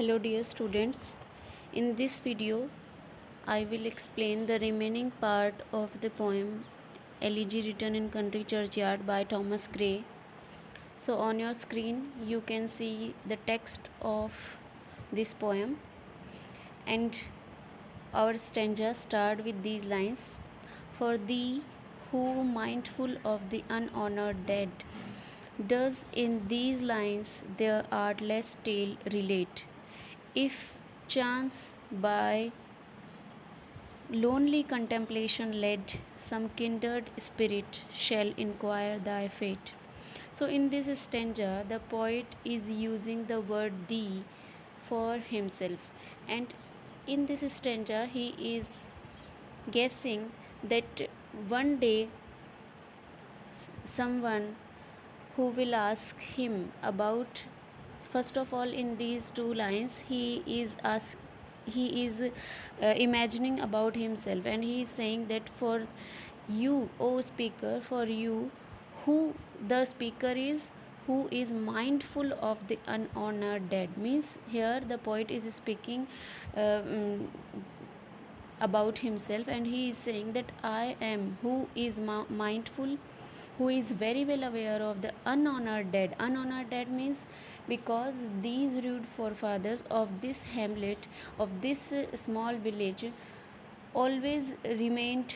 Hello dear students, in this video I will explain the remaining part of the poem Elegy Written in Country Churchyard by Thomas Gray. So on your screen you can see the text of this poem, and our stanza start with these lines. For thee who mindful of the unhonored dead does in these lines their artless tale relate. If chance by lonely contemplation led, some kindred spirit shall inquire thy fate. So, in this stanza, the poet is using the word thee for himself, and in this stanza, he is guessing that one day someone who will ask him about, first of all, in these two lines he is imagining about himself, and he is saying that for you, O speaker, for you, who the speaker is, who is mindful of the unhonored dead, means here the poet is speaking uh, mm, about himself, and he is saying that I am who is mindful, who is very well aware of the unhonored dead. Unhonored dead means because these rude forefathers of this hamlet, of this small village, always remained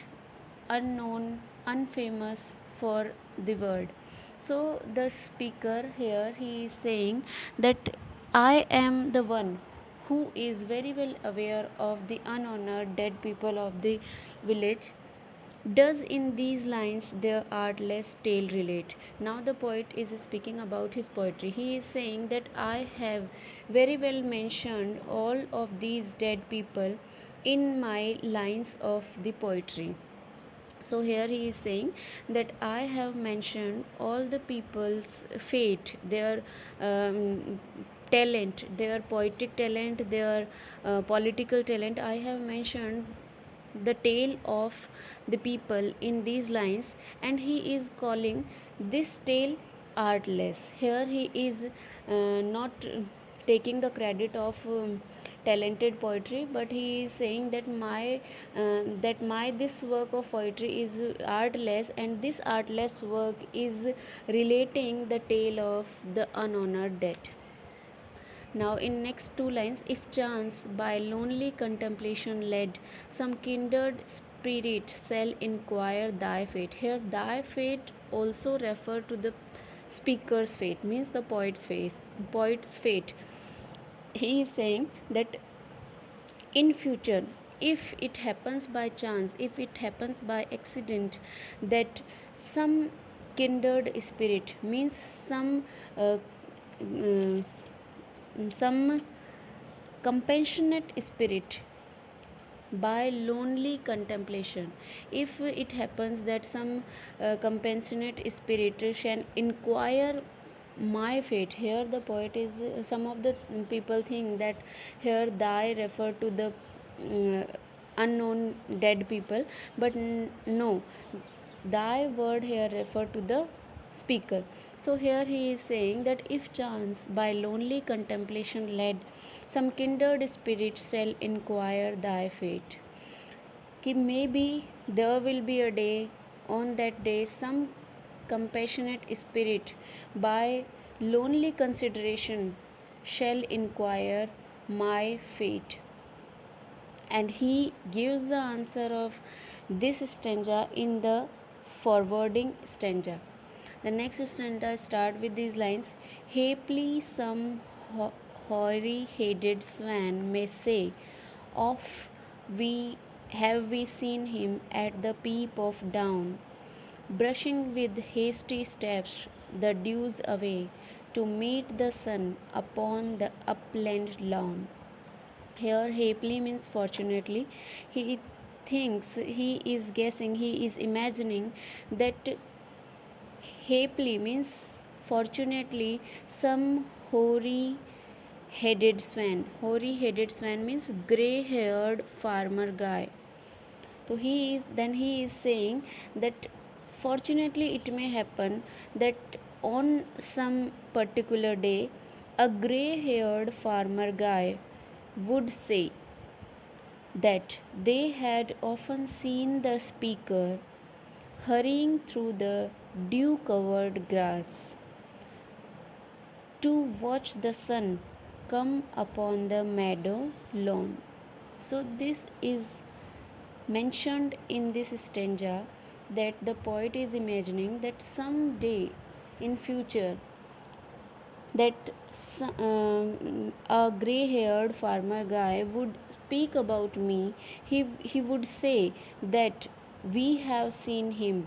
unknown, unfamous for the world. So the speaker here, he is saying that I am the one who is very well aware of the unhonored dead people of the village, does in these lines their artless tale relate. Now the poet is speaking about his poetry. He is saying that I have very well mentioned all of these dead people in my lines of the poetry. So here he is saying that I have mentioned all the people's fate, their talent, their poetic talent, their political talent. I have mentioned the tale of the people in these lines, and he is calling this tale artless. Here he is not taking the credit of talented poetry, but he is saying that my this work of poetry is artless, and this artless work is relating the tale of the unhonored dead. Now in next two lines, if chance by lonely contemplation led, some kindred spirit shall inquire thy fate. Here thy fate also refer to the speaker's fate, means the poet's fate. He is saying that in future, if it happens by chance, if it happens by accident, that some kindred spirit, means uh, uh, some compassionate spirit, by lonely contemplation, if it happens that some compassionate spirit shall inquire my fate. Here the poet is some of the people think that here thy refer to the unknown dead people, but no, thy word here refer to the speaker. So here he is saying that if chance by lonely contemplation led, some kindred spirit shall inquire thy fate. Ki maybe there will be a day, on that day some compassionate spirit by lonely consideration shall inquire my fate. And he gives the answer of this stanza in the forwarding stanza. The next stanza starts with these lines: haply some hoary-headed swan may say, of we have we seen him at the peep of dawn, brushing with hasty steps the dews away, to meet the sun upon the upland lawn. Here happily means fortunately. He thinks, he is guessing, he is imagining that happily means fortunately some hoary headed swan. Hoary headed swan means grey haired farmer guy. So he is saying that fortunately it may happen that on some particular day A gray haired farmer guy would say that they had often seen the speaker hurrying through the dew covered grass to watch the sun come upon the meadow lawn. So, this is mentioned in this stanza that the poet is imagining that someday in future that a gray haired farmer guy would speak about me. He would say that we have seen him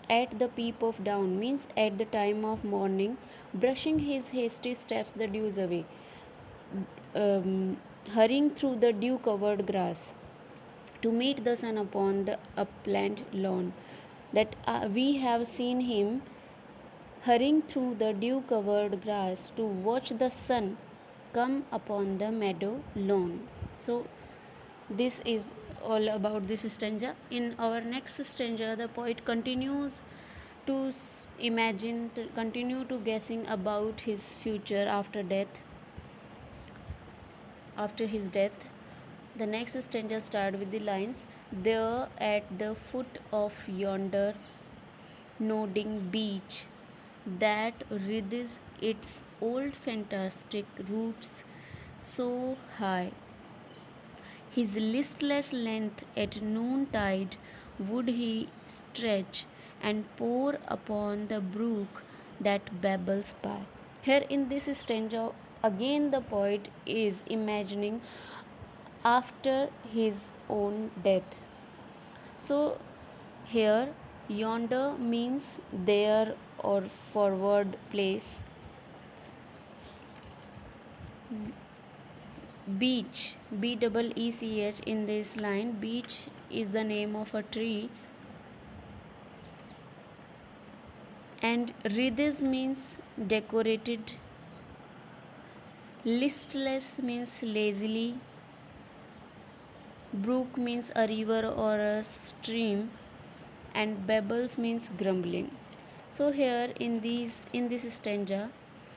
at the peep of dawn, means at the time of morning, brushing his hasty steps the dews away, hurrying through the dew covered grass to meet the sun upon the upland lawn. That we have seen him hurrying through the dew covered grass to watch the sun come upon the meadow lawn. So, this is all about this stanza. In our next stanza, the poet continues to imagine, to continue to guessing about his future after death. After his death, the next stanza starts with the lines: There at the foot of yonder nodding beech that wreathes its old fantastic roots so high, his listless length at noontide would he stretch and pour upon the brook that babbles by. Here in this stanza, again the poet is imagining after his own death. So, here yonder means there or forward place. Beech, Beech in this line. Beech is the name of a tree, and wreaths means decorated, listless means lazily, brook means a river or a stream, and babbles means grumbling. So here in this stanza,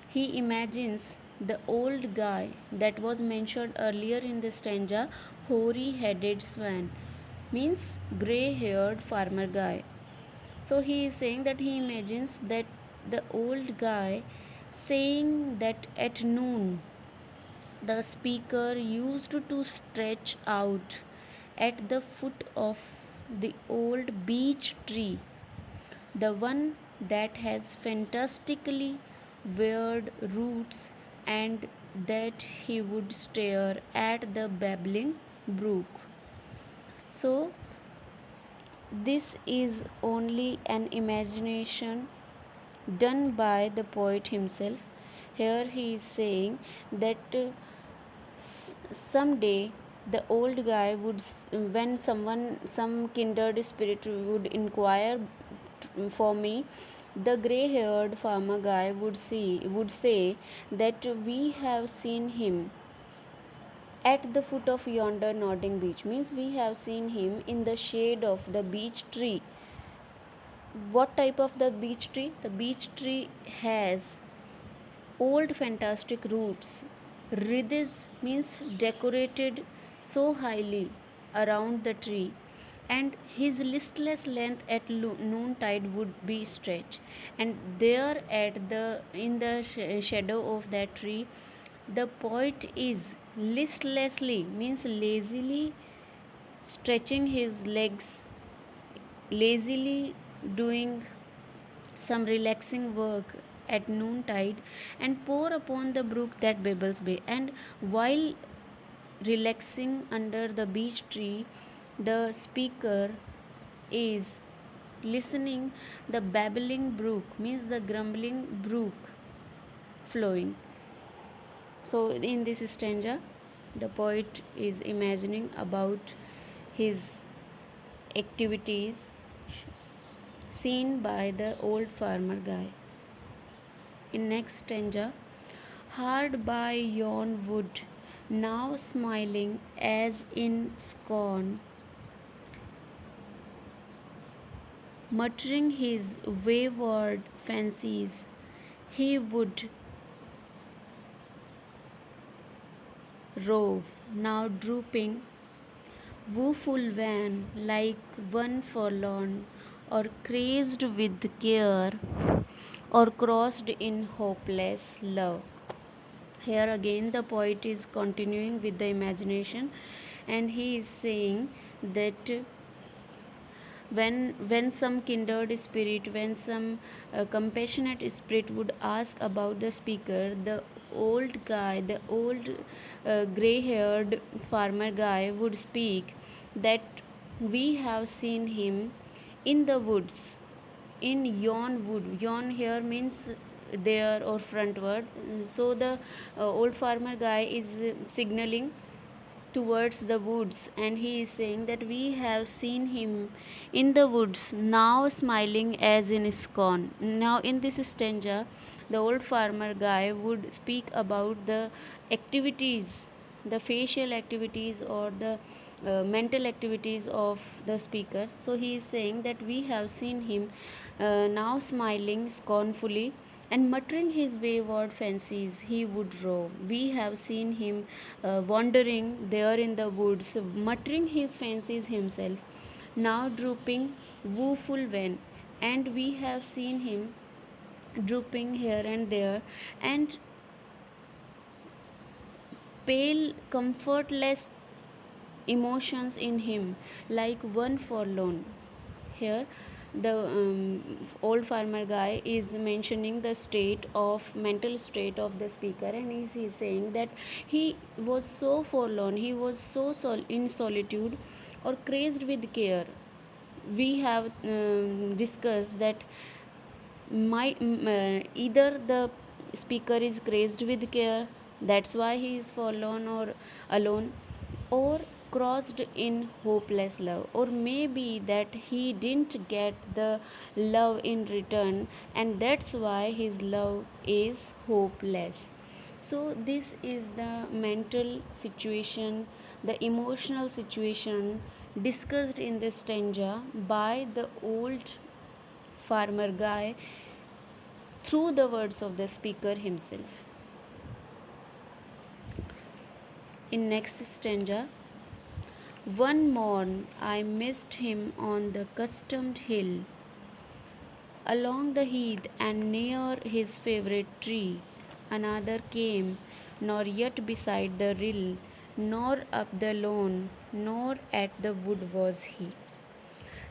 he imagines the old guy that was mentioned earlier in the stanza, hoary headed swan, means grey haired farmer guy. So he is saying that he imagines that the old guy saying that at noon the speaker used to stretch out at the foot of the old beech tree, the one that has fantastically weird roots, and that he would stare at the babbling brook. So, this is only an imagination done by the poet himself. Here he is saying that someday the old guy would, when some kindred spirit would inquire for me, the gray haired farmer guy would say that we have seen him at the foot of yonder nodding beech, means we have seen him in the shade of the beech tree. What type of the beech tree? The beech tree has old fantastic roots. Wreaths means decorated so highly around the tree, and his listless length at noontide would be stretched. And there, at the in the shadow of that tree, the poet is listlessly, means lazily, stretching his legs, lazily doing some relaxing work at noontide, and pour upon the brook that babbles by. And while relaxing under the beech tree, the speaker is listening the babbling brook, means the grumbling brook flowing. So in this stanza, the poet is imagining about his activities seen by the old farmer guy. In next stanza, hard by yon wood, now smiling as in scorn, muttering his wayward fancies, he would rove, now drooping, woeful wan, like one forlorn, or crazed with care, or crossed in hopeless love. Here again, the poet is continuing with the imagination, and he is saying that when some kindred spirit, when some compassionate spirit would ask about the speaker, the old guy, the old gray haired farmer guy would speak that we have seen him in the woods, in yon wood. Yon here means there or frontward. So the old farmer guy is signaling towards the woods, and he is saying that we have seen him in the woods, now smiling as in scorn. Now in this stanza, the old farmer guy would speak about the activities, the facial activities, or the mental activities of the speaker. So he is saying that we have seen him now smiling scornfully and muttering his wayward fancies he would rove. We have seen him wandering there in the woods, muttering his fancies himself, now drooping, woeful wan, and we have seen him drooping here and there, and pale, comfortless emotions in him, like one forlorn. Here the old farmer guy is mentioning the state of mental state of the speaker, and he's saying that he was so forlorn, he was so in solitude, or crazed with care. We have discussed that either the speaker is crazed with care, that's why he is forlorn or alone, or crossed in hopeless love, or maybe that he didn't get the love in return, and that's why his love is hopeless. So this is the mental situation, the emotional situation discussed in this stanza by the old farmer guy through the words of the speaker himself. In next stanza, one morn I missed him on the customed hill, along the heath and near his favourite tree. Another came, nor yet beside the rill, nor up the lawn, nor at the wood was he.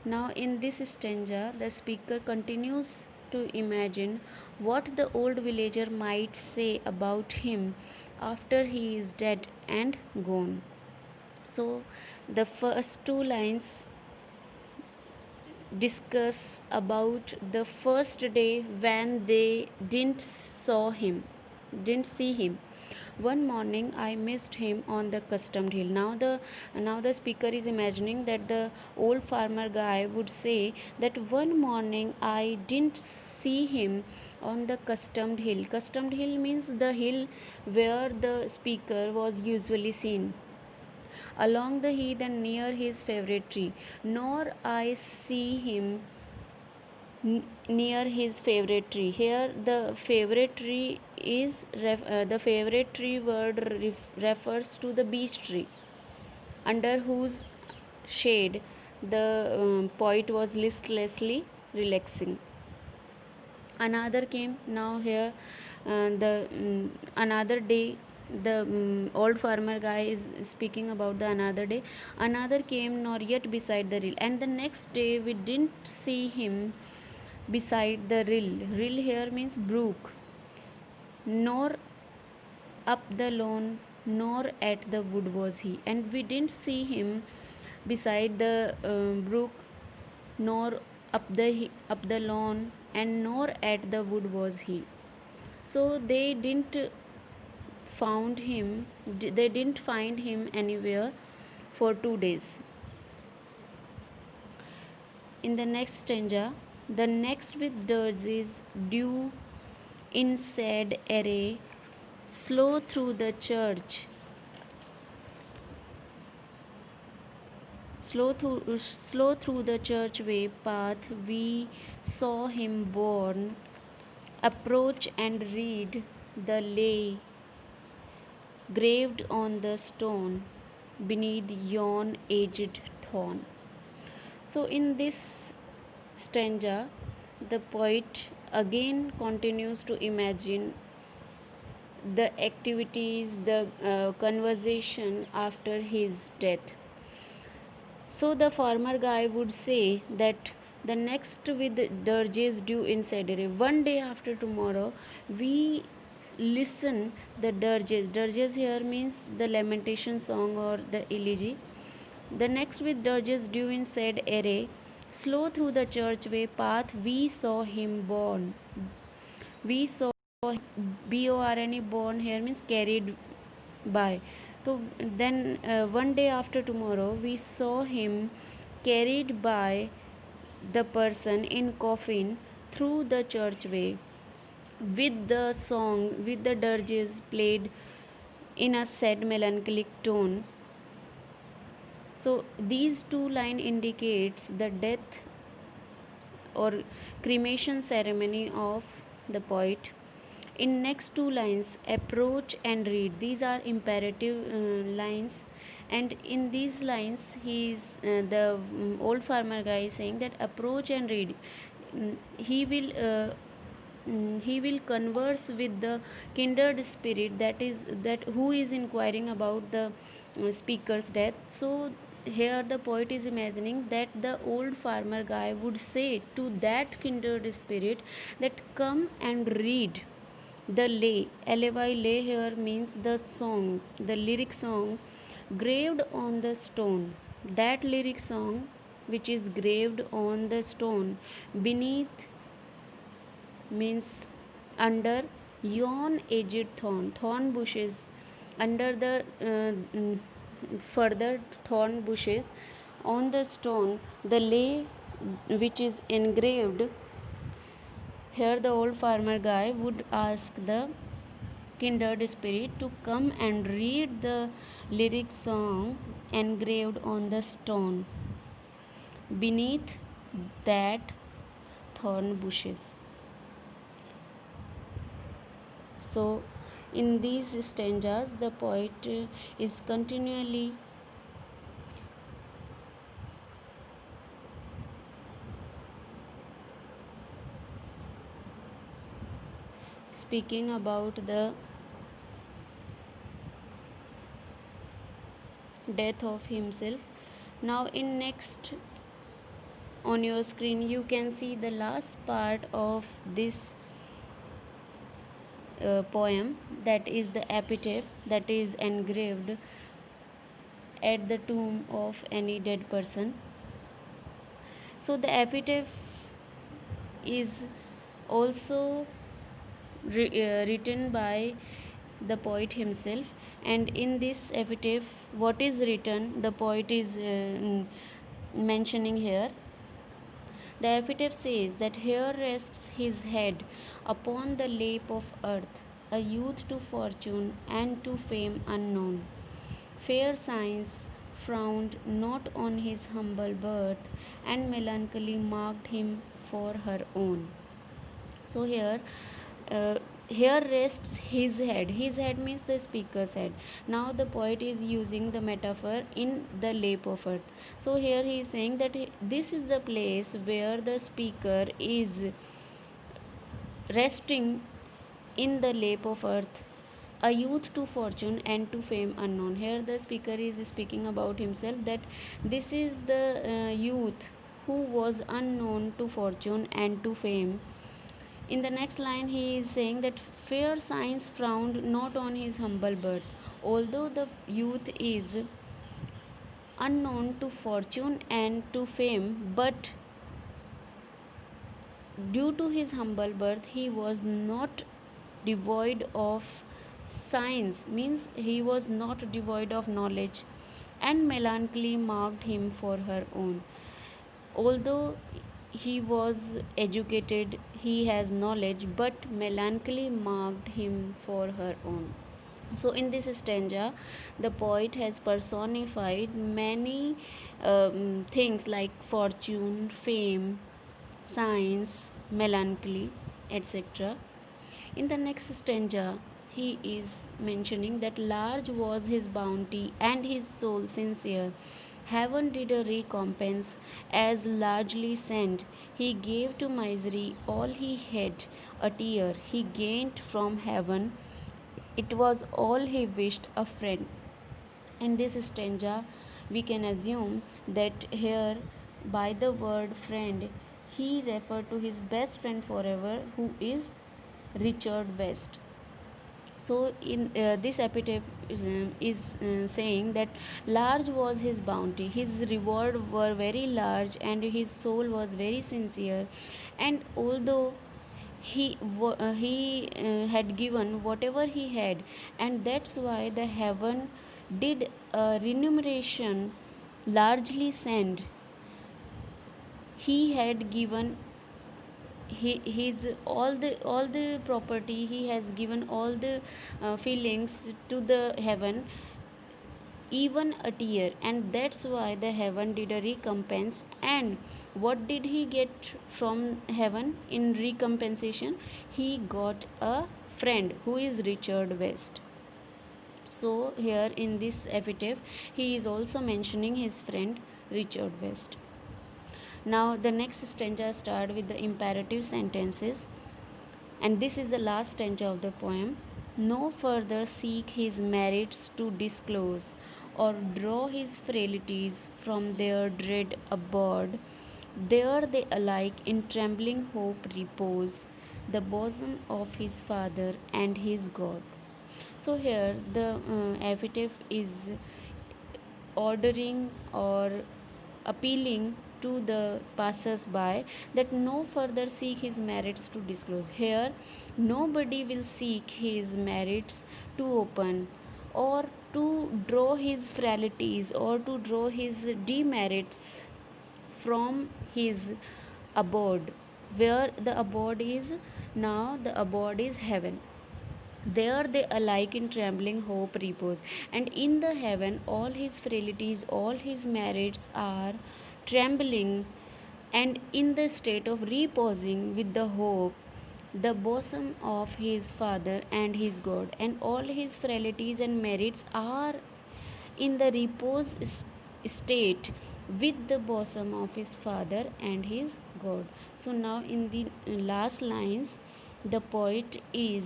Now, in this stanza, the speaker continues to imagine what the old villager might say about him after he is dead and gone. So, the first two lines discuss about the first day when they didn't see him. One morning I missed him on the customed hill. Now the speaker is imagining that the old farmer guy would say that one morning I didn't see him on the customed hill. Customed hill means the hill where the speaker was usually seen, along the heath and near his favorite tree, nor I see him near his favorite tree. Here the favorite tree is the favorite tree word refers to the beech tree, under whose shade the poet was listlessly relaxing. Another came. Now here the another day, the old farmer guy is speaking about the another day. Another came, nor yet beside the rill, and the next day we didn't see him beside the rill. Rill here means brook, nor up the lawn, nor at the wood was he. And we didn't see him beside the brook, nor up the lawn, and nor at the wood was he. So they didn't find him anywhere for 2 days. In the next stanza, the next with dirge is due in sad array, slow through the church, slow through the churchway path we saw him borne, approach and read the lay graved on the stone beneath yon aged thorn. So, in this stanza, the poet again continues to imagine the activities, the conversation after his death. So the farmer guy would say that the next with dirges due in Sedere. One day after tomorrow, we listen the dirges. Dirges here means the lamentation song or the elegy. The next with dirges due in said array, slow through the churchway path we saw him born. We saw born, born here means carried by. So then one day after tomorrow we saw him carried by the person in coffin through the churchway with the song, with the dirges played in a sad melancholic tone. So these two lines indicates the death or cremation ceremony of the poet. In next two lines, approach and read, these are imperative lines, and in these lines he is the old farmer guy is saying that approach and read. He will he will converse with the kindred spirit, that who is inquiring about the speaker's death. So here the poet is imagining that the old farmer guy would say to that kindred spirit that come and read the lay. Lay here means the song, the lyric song graved on the stone. That lyric song which is graved on the stone beneath means under yon aged thorn bushes, under the further thorn bushes on the stone, the lay which is engraved. Here the old farmer guy would ask the kindred spirit to come and read the lyric song engraved on the stone beneath that thorn bushes. So in these stanzas the poet is continually speaking about the death of himself. Now in next on your screen you can see the last part of this poem, that is the epitaph that is engraved at the tomb of any dead person. So the epitaph is also written by the poet himself, and in this epitaph what is written the poet is mentioning here. The epitaph says that here rests his head upon the lap of earth, a youth to fortune and to fame unknown. Fair science frowned not on his humble birth, and melancholy marked him for her own. So uh, here rests his head. His head means the speaker's head. Now the poet is using the metaphor in the lap of earth. So here he is saying that this is the place where the speaker is resting in the lap of earth, a youth to fortune and to fame unknown. Here the speaker is speaking about himself, that this is the youth who was unknown to fortune and to fame. In the next line he is saying that fair science frowned not on his humble birth. Although the youth is unknown to fortune and to fame, but due to his humble birth he was not devoid of science, means he was not devoid of knowledge, and melancholy marked him for her own. Although he was educated, he has knowledge, but melancholy marked him for her own. So in this stanza the poet has personified many things like fortune, fame, science, melancholy, etc. In the next stanza he is mentioning that large was his bounty and his soul sincere. Heaven did a recompense as largely sent. He gave to misery all he had, a tear he gained from heaven. It was all he wished, a friend. In this stanza, we can assume that here, by the word friend, he referred to his best friend forever, who is Richard West. So, in this epitaph is saying that large was his bounty, his reward were very large, and his soul was very sincere. And although he had given whatever he had, and that's why the heaven did a remuneration largely sent. He had given his all the property, he has given all the feelings to the heaven, even a tear, and that's why the heaven did a recompense. And what did he get from heaven in recompensation? He got a friend who is Richard West. So here in this epitaph, he is also mentioning his friend Richard West. Now the next stanza start with the imperative sentences, and this is the last stanza of the poem. No further seek his merits to disclose, or draw his frailties from their dread abode. There they alike in trembling hope repose, the bosom of his Father and his God. So here the epitaph is ordering or appealing to the passers by that no further seek his merits to disclose. Here nobody will seek his merits to open, or to draw his frailties, or to draw his demerits from his abode. Where the abode is now, the abode is heaven. There they alike in trembling hope repose. And in the heaven, all his frailties, all his merits are trembling, and in the state of reposing with the hope, the bosom of his Father and his God. And all his frailties and merits are in the repose state with the bosom of his Father and his God. So now in the last lines, the poet is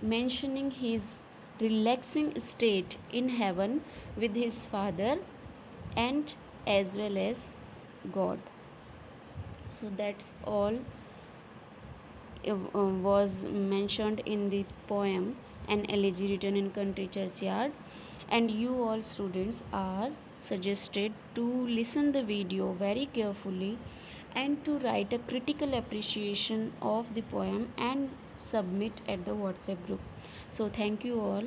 mentioning his relaxing state in heaven with his Father and as well as God. So that's all was mentioned in the poem An Elegy Written in Country Churchyard, and you all students are suggested to listen the video very carefully and to write a critical appreciation of the poem and submit at the WhatsApp group. So thank you all.